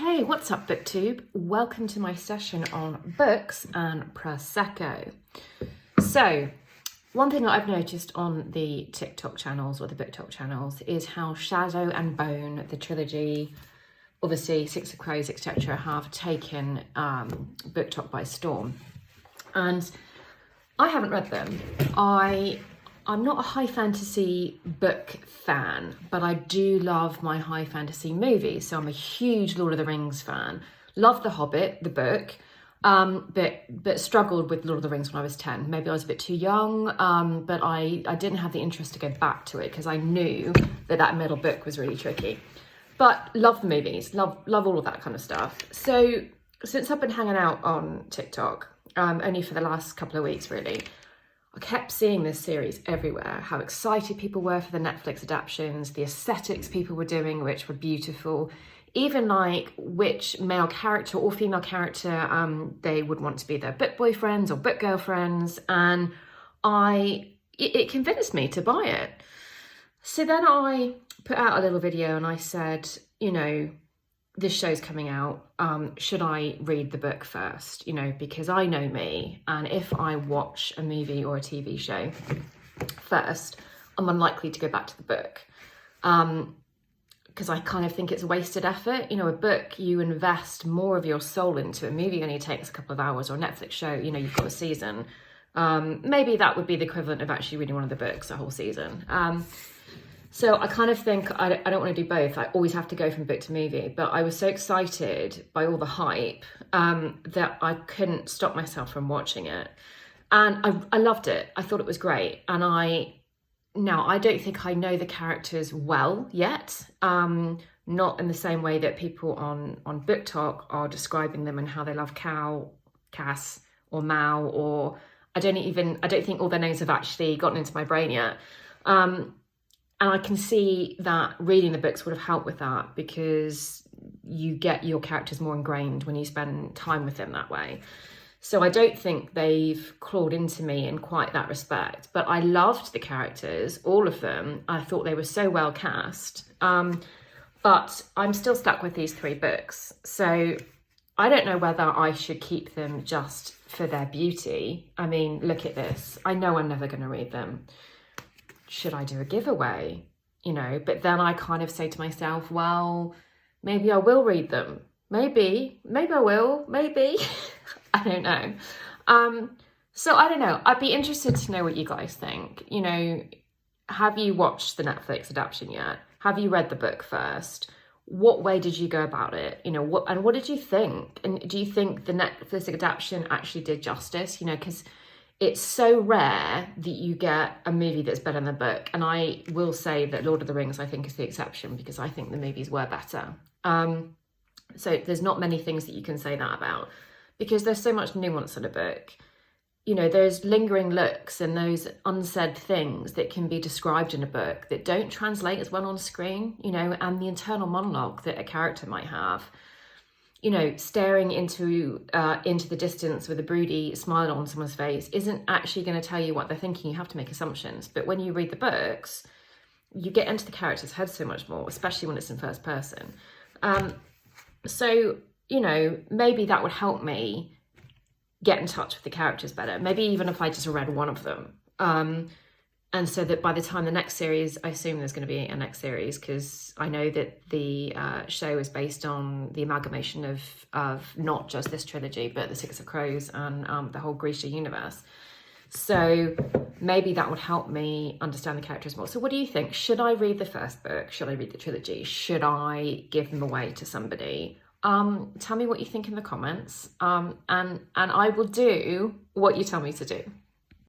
Hey, what's up, BookTube? Welcome to my session on books and Prosecco. So, one thing that I've noticed on the TikTok channels or the BookTok channels is how Shadow and Bone, the trilogy, obviously Six of Crows, etc., have taken BookTok by storm. And I haven't read them. I'm not a high fantasy book fan, but I do love my high fantasy movies. So I'm a huge Lord of the Rings fan. Love The Hobbit, the book, but struggled with Lord of the Rings when I was 10. Maybe I was a bit too young, but I didn't have the interest to go back to it because I knew that middle book was really tricky. But love the movies, love all of that kind of stuff. So since I've been hanging out on TikTok, only for the last couple of weeks really, I kept seeing this series everywhere, how excited people were for the Netflix adaptations, the aesthetics people were doing, which were beautiful, even like which male character or female character they would want to be their book boyfriends or book girlfriends, and it convinced me to buy it. So then I put out a little video and I said, this show's coming out, should I read the book first? Because I know me, and if I watch a movie or a TV show first, I'm unlikely to go back to the book, because I kind of think it's a wasted effort. A book, you invest more of your soul into. A movie only takes a couple of hours, or a Netflix show, you've got a season. Maybe that would be the equivalent of actually reading one of the books a whole season. So I kind of think I don't want to do both. I always have to go from book to movie. But I was so excited by all the hype that I couldn't stop myself from watching it. And I loved it. I thought it was great. And I don't think I know the characters well yet. Not in the same way that people on BookTok are describing them and how they love Cal, Cass, or Mal, or I don't think all their names have actually gotten into my brain yet. And I can see that reading the books would have helped with that, because you get your characters more ingrained when you spend time with them that way. So I don't think they've clawed into me in quite that respect. But I loved the characters, all of them. I thought they were so well cast. But I'm still stuck with these 3 books. So I don't know whether I should keep them just for their beauty. I mean, look at this. I know I'm never going to read them. Should I do a giveaway? But then I kind of say to myself, well, maybe I will read them. Maybe I will, maybe. I don't know. So I don't know. I'd be interested to know what you guys think. Have you watched the Netflix adaptation yet? Have you read the book first? What way did you go about it? What did you think? And do you think the Netflix adaptation actually did justice? Because it's so rare that you get a movie that's better than the book. And I will say that Lord of the Rings, I think, is the exception, because I think the movies were better. So there's not many things that you can say that about, because there's so much nuance in a book. There's lingering looks and those unsaid things that can be described in a book that don't translate as well on screen, and the internal monologue that a character might have. Staring into the distance with a broody smile on someone's face isn't actually going to tell you what they're thinking. You have to make assumptions. But when you read the books, you get into the character's head so much more, especially when it's in first person. So, maybe that would help me get in touch with the characters better. Maybe even if I just read one of them. And so that by the time the next series, I assume there's going to be a next series, because I know that the show is based on the amalgamation of not just this trilogy, but the Six of Crows and the whole Grisha universe. So maybe that would help me understand the characters more. So what do you think? Should I read the first book? Should I read the trilogy? Should I give them away to somebody? Tell me what you think in the comments. And I will do what you tell me to do.